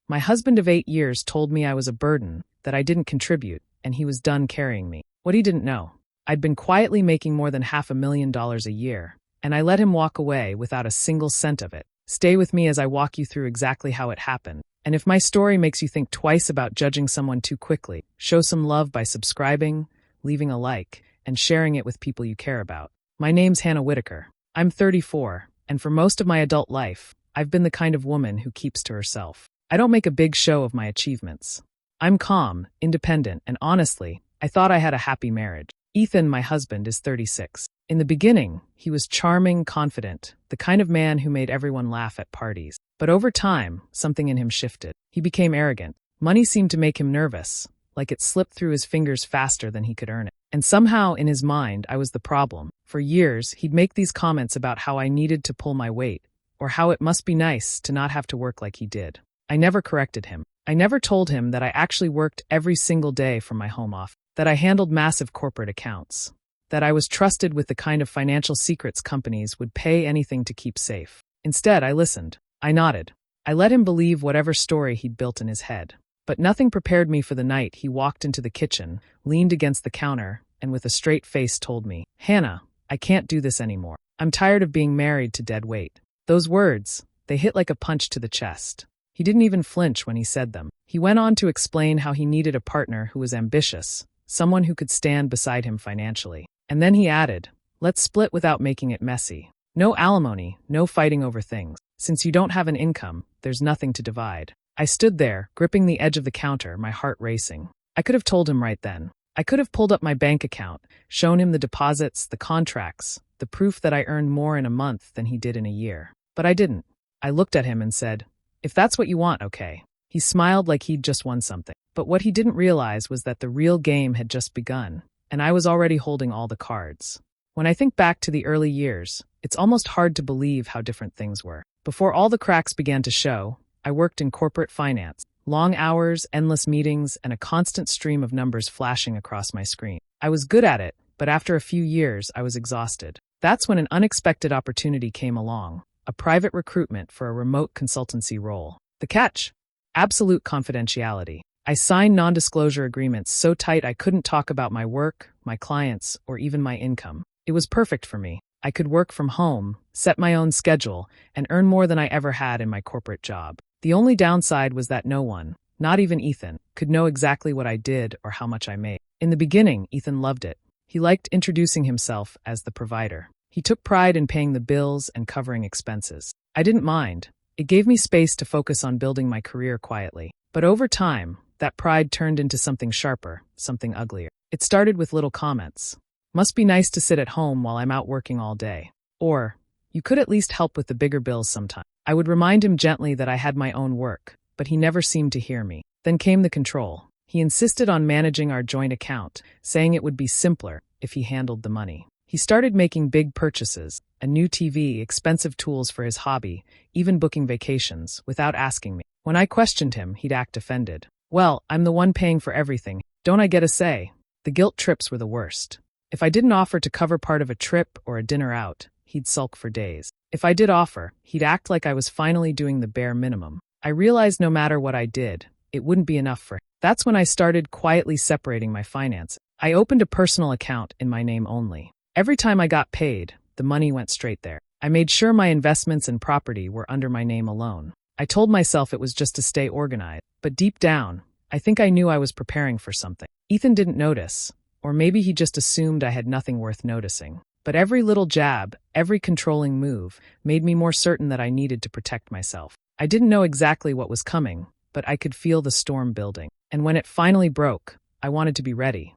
My husband of 8 years told me I was a burden, that I didn't contribute, and he was done carrying me. What he didn't know, I'd been quietly making more than $500,000 a year, and I let him walk away without a single cent of it. Stay with me as I walk you through exactly how it happened. And if my story makes you think twice about judging someone too quickly, show some love by subscribing, leaving a like, and sharing it with people you care about. My name's Hannah Whitaker. I'm 34, and for most of my adult life, I've been the kind of woman who keeps to herself. I don't make a big show of my achievements. I'm calm, independent, and honestly, I thought I had a happy marriage. Ethan, my husband, is 36. In the beginning, he was charming, confident, the kind of man who made everyone laugh at parties. But over time, something in him shifted. He became arrogant. Money seemed to make him nervous, like it slipped through his fingers faster than he could earn it. And somehow, in his mind, I was the problem. For years, he'd make these comments about how I needed to pull my weight, or how it must be nice to not have to work like he did. I never corrected him. I never told him that I actually worked every single day from my home office, that I handled massive corporate accounts, that I was trusted with the kind of financial secrets companies would pay anything to keep safe. Instead, I listened. I nodded. I let him believe whatever story he'd built in his head. But nothing prepared me for the night he walked into the kitchen, leaned against the counter, and with a straight face told me, "Hannah, I can't do this anymore. I'm tired of being married to dead weight." Those words, they hit like a punch to the chest. He didn't even flinch when he said them. He went on to explain how he needed a partner who was ambitious, someone who could stand beside him financially. And then he added, "Let's split without making it messy. No alimony, no fighting over things. Since you don't have an income, there's nothing to divide." I stood there, gripping the edge of the counter, my heart racing. I could have told him right then. I could have pulled up my bank account, shown him the deposits, the contracts, the proof that I earned more in a month than he did in a year. But I didn't. I looked at him and said, "If that's what you want, okay." He smiled like he'd just won something. But what he didn't realize was that the real game had just begun, and I was already holding all the cards. When I think back to the early years, it's almost hard to believe how different things were. Before all the cracks began to show, I worked in corporate finance. Long hours, endless meetings, and a constant stream of numbers flashing across my screen. I was good at it, but after a few years, I was exhausted. That's when an unexpected opportunity came along, a private recruitment for a remote consultancy role. The catch? Absolute confidentiality. I signed non-disclosure agreements so tight I couldn't talk about my work, my clients, or even my income. It was perfect for me. I could work from home, set my own schedule, and earn more than I ever had in my corporate job. The only downside was that no one, not even Ethan, could know exactly what I did or how much I made. In the beginning, Ethan loved it. He liked introducing himself as the provider. He took pride in paying the bills and covering expenses. I didn't mind. It gave me space to focus on building my career quietly. But over time, that pride turned into something sharper, something uglier. It started with little comments. "Must be nice to sit at home while I'm out working all day." Or, "You could at least help with the bigger bills sometime." I would remind him gently that I had my own work, but he never seemed to hear me. Then came the control. He insisted on managing our joint account, saying it would be simpler if he handled the money. He started making big purchases, a new TV, expensive tools for his hobby, even booking vacations, without asking me. When I questioned him, he'd act offended. "Well, I'm the one paying for everything. Don't I get a say?" The guilt trips were the worst. If I didn't offer to cover part of a trip or a dinner out, he'd sulk for days. If I did offer, he'd act like I was finally doing the bare minimum. I realized no matter what I did, it wouldn't be enough for him. That's when I started quietly separating my finances. I opened a personal account in my name only. Every time I got paid, the money went straight there. I made sure my investments and property were under my name alone. I told myself it was just to stay organized, but deep down, I think I knew I was preparing for something. Ethan didn't notice, or maybe he just assumed I had nothing worth noticing. But every little jab, every controlling move, made me more certain that I needed to protect myself. I didn't know exactly what was coming, but I could feel the storm building. And when it finally broke, I wanted to be ready.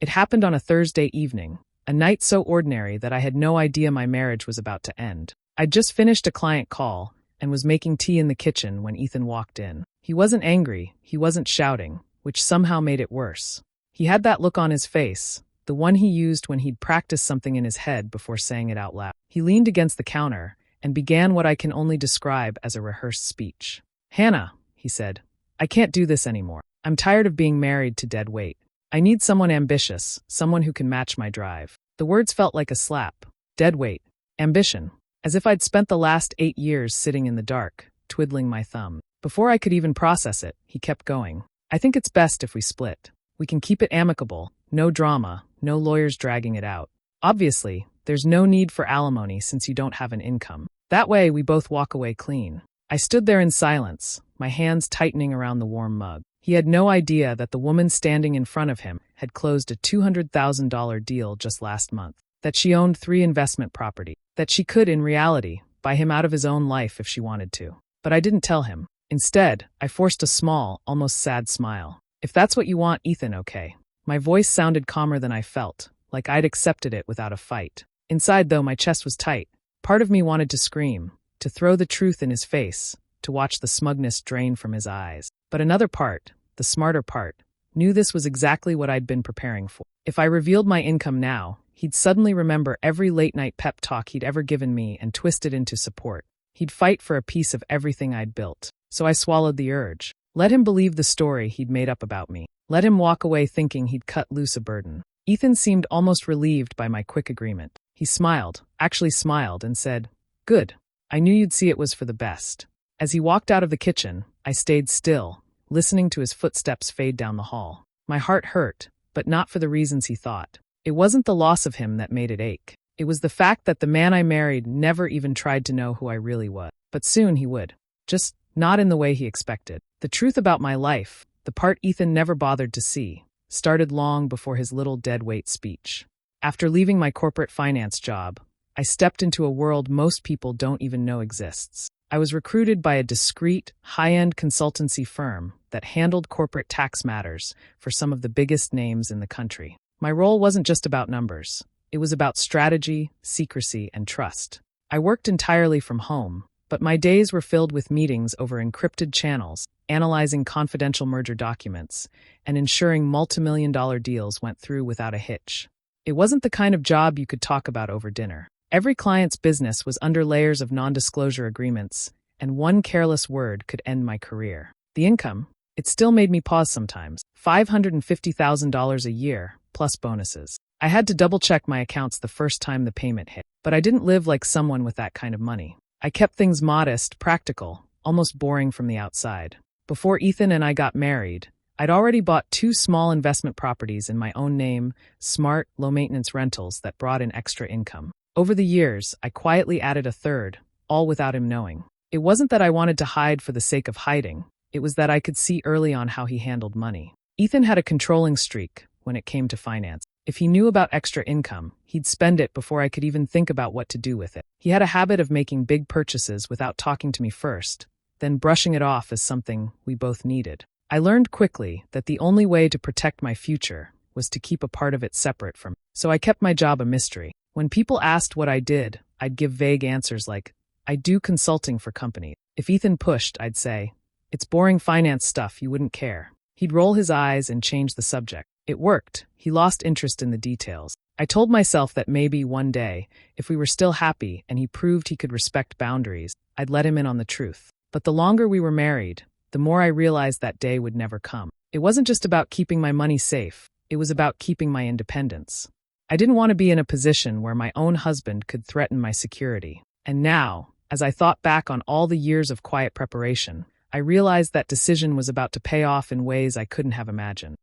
It happened on a Thursday evening, a night so ordinary that I had no idea my marriage was about to end. I'd just finished a client call and was making tea in the kitchen when Ethan walked in. He wasn't angry, he wasn't shouting, which somehow made it worse. He had that look on his face, the one he used when he'd practiced something in his head before saying it out loud. He leaned against the counter and began what I can only describe as a rehearsed speech. "Hannah," he said, "I can't do this anymore. I'm tired of being married to dead weight. I need someone ambitious, someone who can match my drive." The words felt like a slap. Dead weight. Ambition. As if I'd spent the last 8 years sitting in the dark, twiddling my thumb. Before I could even process it, he kept going. I think it's best if we split. We can keep it amicable, no drama, no lawyers dragging it out. Obviously, there's no need for alimony since you don't have an income. That way, we both walk away clean. I stood there in silence, my hands tightening around the warm mug. He had no idea that the woman standing in front of him had closed a $200,000 deal just last month, that she owned 3 investment properties, that she could, in reality, buy him out of his own life if she wanted to. But I didn't tell him. Instead, I forced a small, almost sad smile. If that's what you want, Ethan, okay. My voice sounded calmer than I felt, like I'd accepted it without a fight. Inside, though, my chest was tight. Part of me wanted to scream, to throw the truth in his face, to watch the smugness drain from his eyes. But another part, the smarter part, knew this was exactly what I'd been preparing for. If I revealed my income now, he'd suddenly remember every late-night pep talk he'd ever given me and twist it into support. He'd fight for a piece of everything I'd built. So I swallowed the urge. Let him believe the story he'd made up about me. Let him walk away thinking he'd cut loose a burden. Ethan seemed almost relieved by my quick agreement. He smiled, actually smiled, and said, "Good. I knew you'd see it was for the best." As he walked out of the kitchen, I stayed still, listening to his footsteps fade down the hall. My heart hurt, but not for the reasons he thought. It wasn't the loss of him that made it ache. It was the fact that the man I married never even tried to know who I really was. But soon he would. Just not in the way he expected. The truth about my life, the part Ethan never bothered to see, started long before his little deadweight speech. After leaving my corporate finance job, I stepped into a world most people don't even know exists. I was recruited by a discreet, high-end consultancy firm that handled corporate tax matters for some of the biggest names in the country. My role wasn't just about numbers. It was about strategy, secrecy, and trust. I worked entirely from home, but my days were filled with meetings over encrypted channels, analyzing confidential merger documents, and ensuring multimillion-dollar deals went through without a hitch. It wasn't the kind of job you could talk about over dinner. Every client's business was under layers of non-disclosure agreements, and one careless word could end my career. The income, it still made me pause sometimes. $550,000 a year, plus bonuses. I had to double-check my accounts the first time the payment hit, but I didn't live like someone with that kind of money. I kept things modest, practical, almost boring from the outside. Before Ethan and I got married, I'd already bought 2 small investment properties in my own name, smart, low-maintenance rentals that brought in extra income. Over the years, I quietly added a third, all without him knowing. It wasn't that I wanted to hide for the sake of hiding. It was that I could see early on how he handled money. Ethan had a controlling streak when it came to finance. If he knew about extra income, he'd spend it before I could even think about what to do with it. He had a habit of making big purchases without talking to me first, then brushing it off as something we both needed. I learned quickly that the only way to protect my future was to keep a part of it separate from me. So I kept my job a mystery. When people asked what I did, I'd give vague answers like, "I do consulting for companies." If Ethan pushed, I'd say, "It's boring finance stuff, you wouldn't care." He'd roll his eyes and change the subject. It worked. He lost interest in the details. I told myself that maybe one day, if we were still happy and he proved he could respect boundaries, I'd let him in on the truth. But the longer we were married, the more I realized that day would never come. It wasn't just about keeping my money safe. It was about keeping my independence. I didn't want to be in a position where my own husband could threaten my security. And now, as I thought back on all the years of quiet preparation, I realized that decision was about to pay off in ways I couldn't have imagined.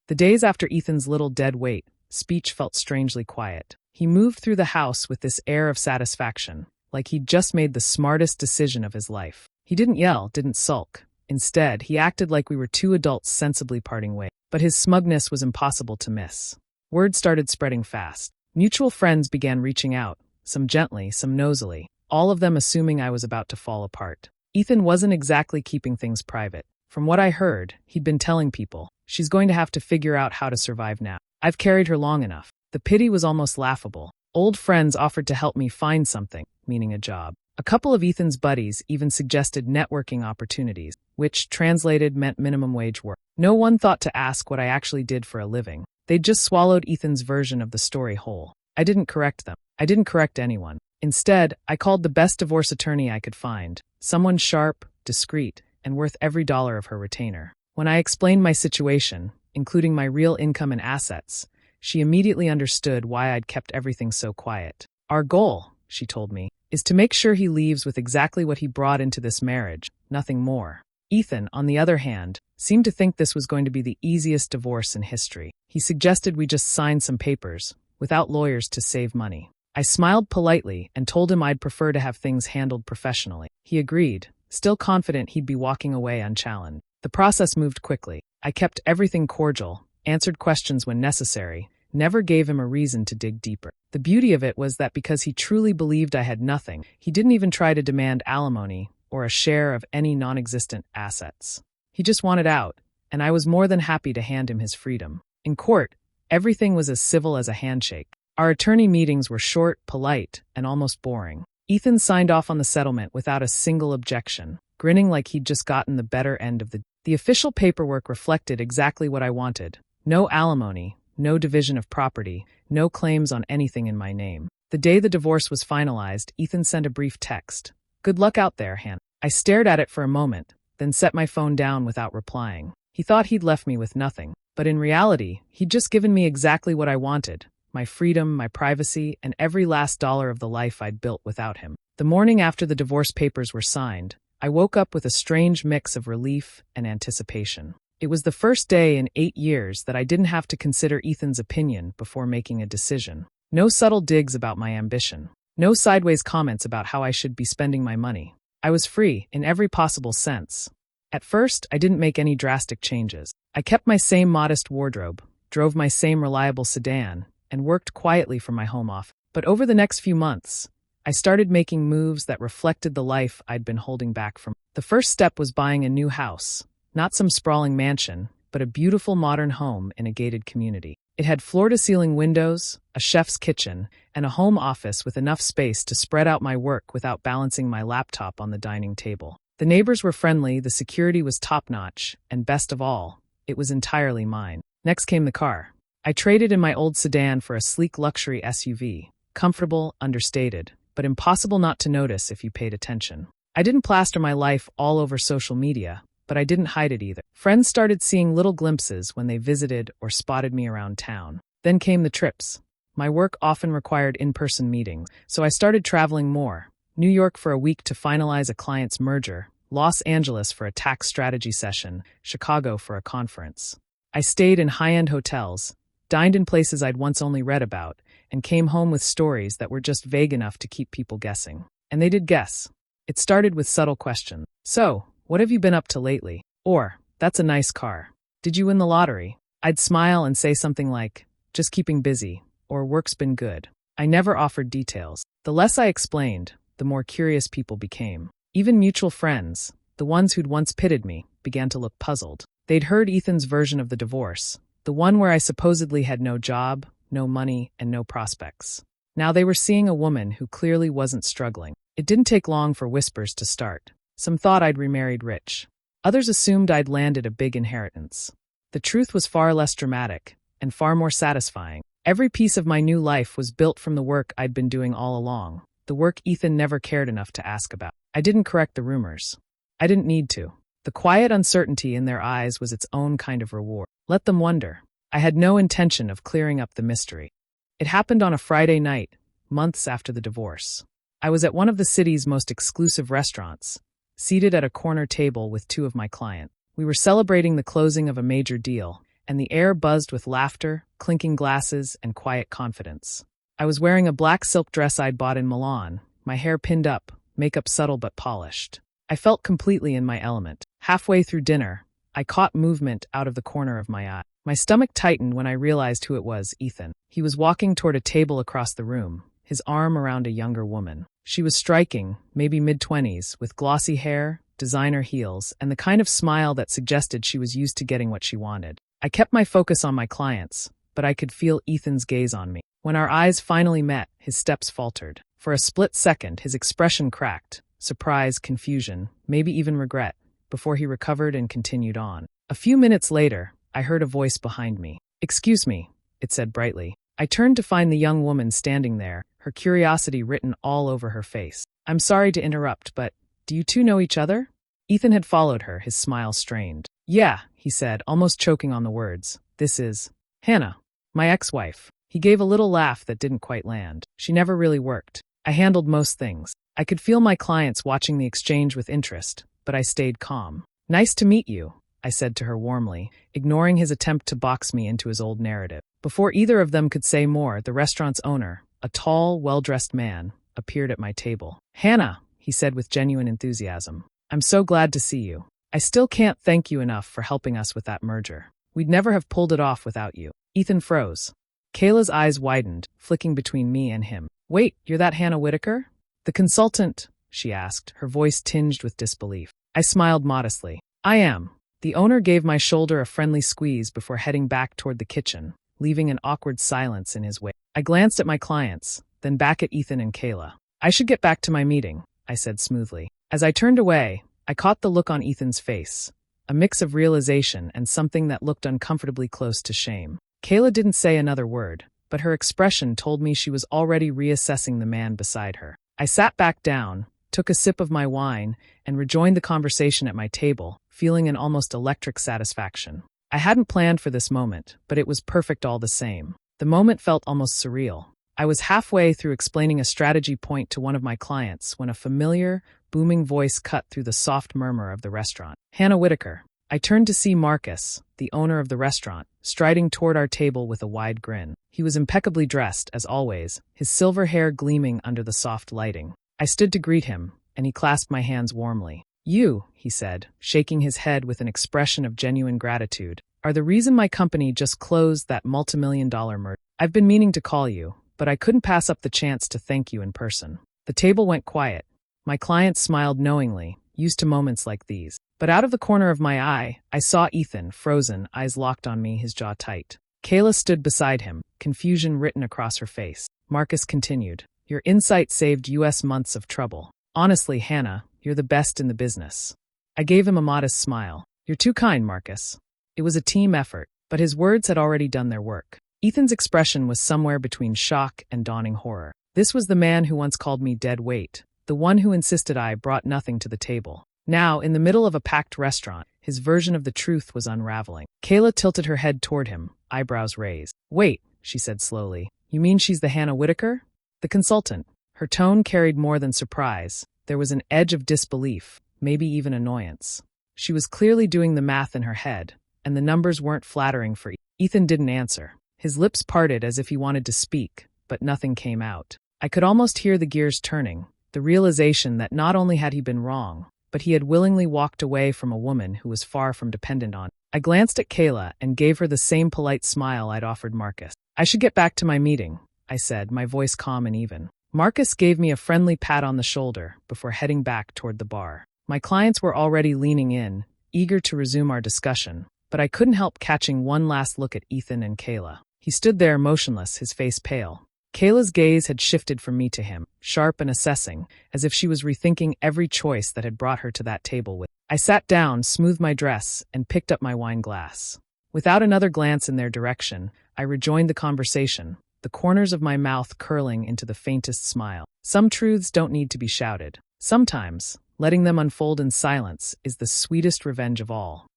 The days after Ethan's little dead weight speech felt strangely quiet. He moved through the house with this air of satisfaction, like he'd just made the smartest decision of his life. He didn't yell, didn't sulk. Instead, he acted like we were 2 adults sensibly parting ways. But his smugness was impossible to miss. Word started spreading fast. Mutual friends began reaching out, some gently, some nosily, all of them assuming I was about to fall apart. Ethan wasn't exactly keeping things private. From what I heard, he'd been telling people, "She's going to have to figure out how to survive now. I've carried her long enough." The pity was almost laughable. Old friends offered to help me find something, meaning a job. A couple of Ethan's buddies even suggested networking opportunities, which, translated, meant minimum wage work. No one thought to ask what I actually did for a living. They'd just swallowed Ethan's version of the story whole. I didn't correct them. I didn't correct anyone. Instead, I called the best divorce attorney I could find, someone sharp, discreet, and worth every dollar of her retainer. When I explained my situation, including my real income and assets, she immediately understood why I'd kept everything so quiet. "Our goal," she told me, "is to make sure he leaves with exactly what he brought into this marriage, nothing more." Ethan, on the other hand, seemed to think this was going to be the easiest divorce in history. He suggested we just sign some papers, without lawyers, to save money. I smiled politely and told him I'd prefer to have things handled professionally. He agreed, still confident he'd be walking away unchallenged. The process moved quickly. I kept everything cordial, answered questions when necessary, never gave him a reason to dig deeper. The beauty of it was that because he truly believed I had nothing, he didn't even try to demand alimony or a share of any non-existent assets. He just wanted out, and I was more than happy to hand him his freedom. In court, everything was as civil as a handshake. Our attorney meetings were short, polite, and almost boring. Ethan signed off on the settlement without a single objection, grinning like he'd just gotten the better end of the deal. The official paperwork reflected exactly what I wanted. No alimony, no division of property, no claims on anything in my name. The day the divorce was finalized, Ethan sent a brief text. "Good luck out there, Hannah." I stared at it for a moment, then set my phone down without replying. He thought he'd left me with nothing, but in reality, he'd just given me exactly what I wanted: my freedom, my privacy, and every last dollar of the life I'd built without him. The morning after the divorce papers were signed, I woke up with a strange mix of relief and anticipation. It was the first day in 8 years that I didn't have to consider Ethan's opinion before making a decision. No subtle digs about my ambition. No sideways comments about how I should be spending my money. I was free in every possible sense. At first, I didn't make any drastic changes. I kept my same modest wardrobe, drove my same reliable sedan, and worked quietly from my home office. But over the next few months, I started making moves that reflected the life I'd been holding back from. The first step was buying a new house, not some sprawling mansion, but a beautiful modern home in a gated community. It had floor-to-ceiling windows, a chef's kitchen, and a home office with enough space to spread out my work without balancing my laptop on the dining table. The neighbors were friendly, the security was top-notch, and best of all, it was entirely mine. Next came the car. I traded in my old sedan for a sleek luxury SUV, comfortable, understated, but impossible not to notice if you paid attention. I didn't plaster my life all over social media, but I didn't hide it either. Friends started seeing little glimpses when they visited or spotted me around town. Then came the trips. My work often required in-person meetings, so I started traveling more. New York for a week to finalize a client's merger, Los Angeles for a tax strategy session, Chicago for a conference. I stayed in high-end hotels, dined in places I'd once only read about, and came home with stories that were just vague enough to keep people guessing. And they did guess. It started with subtle questions. "So, what have you been up to lately?" Or, "That's a nice car. Did you win the lottery?" I'd smile and say something like, "Just keeping busy," or "Work's been good." I never offered details. The less I explained, the more curious people became. Even mutual friends, the ones who'd once pitied me, began to look puzzled. They'd heard Ethan's version of the divorce, the one where I supposedly had no job, no money, and no prospects. Now they were seeing a woman who clearly wasn't struggling. It didn't take long for whispers to start. Some thought I'd remarried rich. Others assumed I'd landed a big inheritance. The truth was far less dramatic, and far more satisfying. Every piece of my new life was built from the work I'd been doing all along, the work Ethan never cared enough to ask about. I didn't correct the rumors. I didn't need to. The quiet uncertainty in their eyes was its own kind of reward. Let them wonder. I had no intention of clearing up the mystery. It happened on a Friday night, months after the divorce. I was at one of the city's most exclusive restaurants, seated at a corner table with 2 of my clients. We were celebrating the closing of a major deal, and the air buzzed with laughter, clinking glasses, and quiet confidence. I was wearing a black silk dress I'd bought in Milan, my hair pinned up, makeup subtle but polished. I felt completely in my element. Halfway through dinner, I caught movement out of the corner of my eye. My stomach tightened when I realized who it was: Ethan. He was walking toward a table across the room, his arm around a younger woman. She was striking, maybe mid-20s, with glossy hair, designer heels, and the kind of smile that suggested she was used to getting what she wanted. I kept my focus on my clients, but I could feel Ethan's gaze on me. When our eyes finally met, his steps faltered. For a split second, his expression cracked: surprise, confusion, maybe even regret, before he recovered and continued on. A few minutes later, I heard a voice behind me. "Excuse me," it said brightly. I turned to find the young woman standing there, her curiosity written all over her face. "I'm sorry to interrupt, but do you 2 know each other?" Ethan had followed her, his smile strained. "Yeah," he said, almost choking on the words. "This is Hannah, my ex-wife." He gave a little laugh that didn't quite land. "She never really worked. I handled most things." I could feel my clients watching the exchange with interest, but I stayed calm. Nice to meet you, I said to her warmly, ignoring his attempt to box me into his old narrative. Before either of them could say more, the restaurant's owner, a tall, well-dressed man, appeared at my table. Hannah, he said with genuine enthusiasm. I'm so glad to see you. I still can't thank you enough for helping us with that merger. We'd never have pulled it off without you. Ethan froze. Kayla's eyes widened, flicking between me and him. Wait, you're that Hannah Whitaker? The consultant, she asked, her voice tinged with disbelief. I smiled modestly. I am. The owner gave my shoulder a friendly squeeze before heading back toward the kitchen, leaving an awkward silence in his wake. I glanced at my clients, then back at Ethan and Kayla. I should get back to my meeting, I said smoothly. As I turned away, I caught the look on Ethan's face, a mix of realization and something that looked uncomfortably close to shame. Kayla didn't say another word, but her expression told me she was already reassessing the man beside her. I sat back down, took a sip of my wine, and rejoined the conversation at my table, feeling an almost electric satisfaction. I hadn't planned for this moment, but it was perfect all the same. The moment felt almost surreal. I was halfway through explaining a strategy point to one of my clients when a familiar, booming voice cut through the soft murmur of the restaurant. Hannah Whitaker. I turned to see Marcus, the owner of the restaurant, striding toward our table with a wide grin. He was impeccably dressed, as always, his silver hair gleaming under the soft lighting. I stood to greet him, and he clasped my hands warmly. You, he said, shaking his head with an expression of genuine gratitude, are the reason my company just closed that multimillion-dollar merger. I've been meaning to call you, but I couldn't pass up the chance to thank you in person. The table went quiet. My client smiled knowingly, used to moments like these. But out of the corner of my eye, I saw Ethan, frozen, eyes locked on me, his jaw tight. Kayla stood beside him, confusion written across her face. Marcus continued. Your insight saved US months of trouble. Honestly, Hannah, you're the best in the business. I gave him a modest smile. You're too kind, Marcus. It was a team effort, but his words had already done their work. Ethan's expression was somewhere between shock and dawning horror. This was the man who once called me dead weight, the one who insisted I brought nothing to the table. Now, in the middle of a packed restaurant, his version of the truth was unraveling. Kayla tilted her head toward him, eyebrows raised. Wait, she said slowly. You mean she's the Hannah Whitaker? The consultant. Her tone carried more than surprise. There was an edge of disbelief, maybe even annoyance. She was clearly doing the math in her head, and the numbers weren't flattering for Ethan. Didn't answer. His lips parted as if he wanted to speak, but nothing came out. I could almost hear the gears turning, the realization that not only had he been wrong, but he had willingly walked away from a woman who was far from dependent on. I glanced at Kayla and gave her the same polite smile I'd offered Marcus. I should get back to my meeting, I said, my voice calm and even. Marcus gave me a friendly pat on the shoulder before heading back toward the bar. My clients were already leaning in, eager to resume our discussion, but I couldn't help catching one last look at Ethan and Kayla. He stood there motionless, his face pale. Kayla's gaze had shifted from me to him, sharp and assessing, as if she was rethinking every choice that had brought her to that table with. I sat down, smoothed my dress, and picked up my wine glass. Without another glance in their direction, I rejoined the conversation, the corners of my mouth curling into the faintest smile. Some truths don't need to be shouted. Sometimes, letting them unfold in silence is the sweetest revenge of all.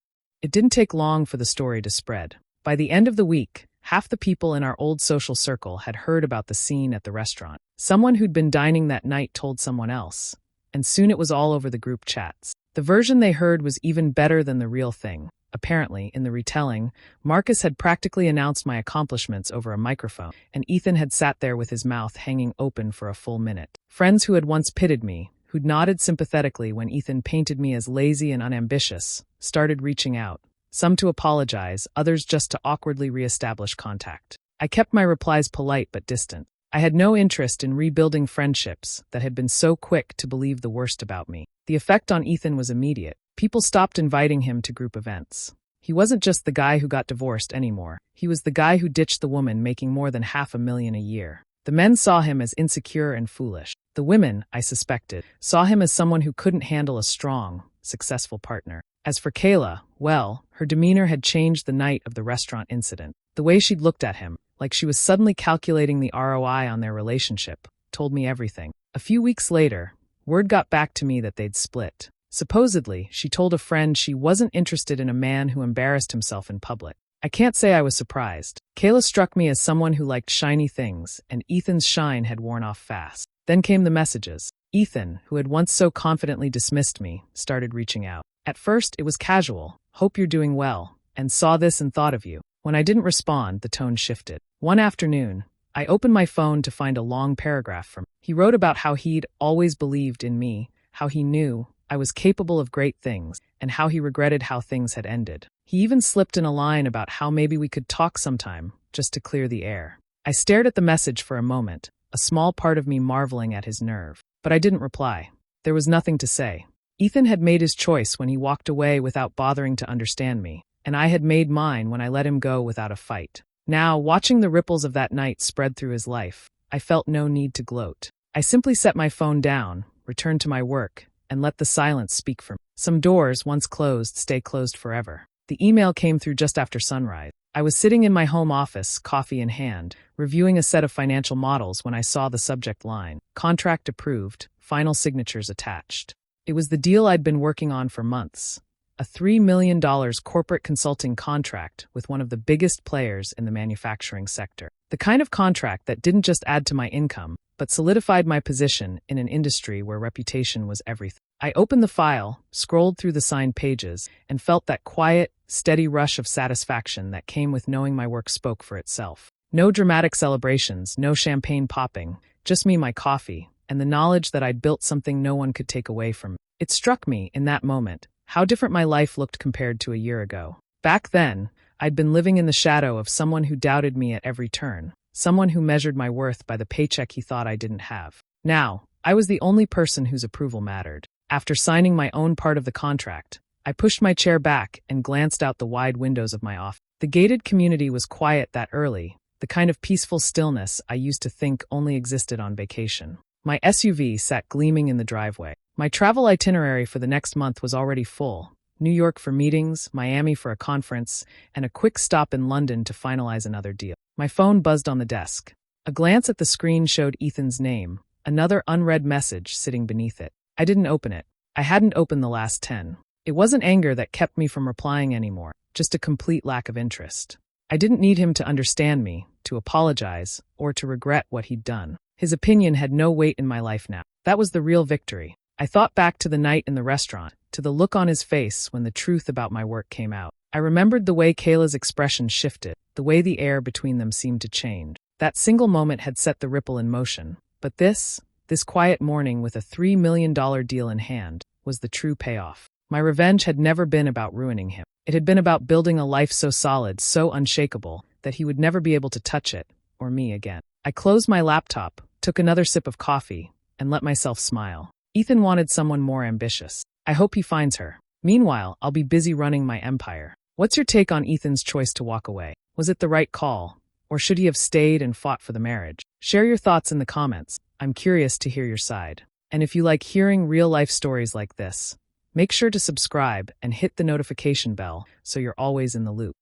It didn't take long for the story to spread. By the end of the week, half the people in our old social circle had heard about the scene at the restaurant. Someone who'd been dining that night told someone else, and soon it was all over the group chats. The version they heard was even better than the real thing. Apparently, in the retelling, Marcus had practically announced my accomplishments over a microphone, and Ethan had sat there with his mouth hanging open for a full minute. Friends who had once pitied me, who'd nodded sympathetically when Ethan painted me as lazy and unambitious, started reaching out. Some to apologize, others just to awkwardly reestablish contact. I kept my replies polite but distant. I had no interest in rebuilding friendships that had been so quick to believe the worst about me. The effect on Ethan was immediate. People stopped inviting him to group events. He wasn't just the guy who got divorced anymore. He was the guy who ditched the woman making more than $500,000 a year. The men saw him as insecure and foolish. The women, I suspected, saw him as someone who couldn't handle a strong, successful partner. As for Kayla, well, her demeanor had changed the night of the restaurant incident. The way she'd looked at him, like she was suddenly calculating the ROI on their relationship, told me everything. A few weeks later, word got back to me that they'd split. Supposedly, she told a friend she wasn't interested in a man who embarrassed himself in public. I can't say I was surprised. Kayla struck me as someone who liked shiny things, and Ethan's shine had worn off fast. Then came the messages. Ethan, who had once so confidently dismissed me, started reaching out. At first, it was casual, "Hope you're doing well," and "saw this and thought of you." When I didn't respond, the tone shifted. One afternoon, I opened my phone to find a long paragraph from him. He wrote about how he'd always believed in me, how he knew I was capable of great things, and how he regretted how things had ended. He even slipped in a line about how maybe we could talk sometime, just to clear the air. I stared at the message for a moment, a small part of me marveling at his nerve. But I didn't reply. There was nothing to say. Ethan had made his choice when he walked away without bothering to understand me, and I had made mine when I let him go without a fight. Now, watching the ripples of that night spread through his life, I felt no need to gloat. I simply set my phone down, returned to my work, and let the silence speak for me. Some doors, once closed, stay closed forever. The email came through just after sunrise. I was sitting in my home office, coffee in hand, reviewing a set of financial models when I saw the subject line, "Contract approved, final signatures attached." It was the deal I'd been working on for months. A $3 million corporate consulting contract with one of the biggest players in the manufacturing sector. The kind of contract that didn't just add to my income, but solidified my position in an industry where reputation was everything. I opened the file, scrolled through the signed pages, and felt that quiet, steady rush of satisfaction that came with knowing my work spoke for itself. No dramatic celebrations, no champagne popping, just me, my coffee, and the knowledge that I'd built something no one could take away from me. It struck me, in that moment, how different my life looked compared to a year ago. Back then, I'd been living in the shadow of someone who doubted me at every turn, someone who measured my worth by the paycheck he thought I didn't have. Now, I was the only person whose approval mattered. After signing my own part of the contract, I pushed my chair back and glanced out the wide windows of my office. The gated community was quiet that early, the kind of peaceful stillness I used to think only existed on vacation. My SUV sat gleaming in the driveway. My travel itinerary for the next month was already full. New York for meetings, Miami for a conference, and a quick stop in London to finalize another deal. My phone buzzed on the desk. A glance at the screen showed Ethan's name, another unread message sitting beneath it. I didn't open it. I hadn't opened the last 10. It wasn't anger that kept me from replying anymore, just a complete lack of interest. I didn't need him to understand me, to apologize, or to regret what he'd done. His opinion had no weight in my life now. That was the real victory. I thought back to the night in the restaurant, to the look on his face when the truth about my work came out. I remembered the way Kayla's expression shifted, the way the air between them seemed to change. That single moment had set the ripple in motion. But this quiet morning with a $3 million deal in hand, was the true payoff. My revenge had never been about ruining him. It had been about building a life so solid, so unshakable, that he would never be able to touch it, or me again. I closed my laptop, took another sip of coffee, and let myself smile. Ethan wanted someone more ambitious. I hope he finds her. Meanwhile, I'll be busy running my empire. What's your take on Ethan's choice to walk away? Was it the right call? Or should he have stayed and fought for the marriage? Share your thoughts in the comments. I'm curious to hear your side. And if you like hearing real-life stories like this, make sure to subscribe and hit the notification bell so you're always in the loop.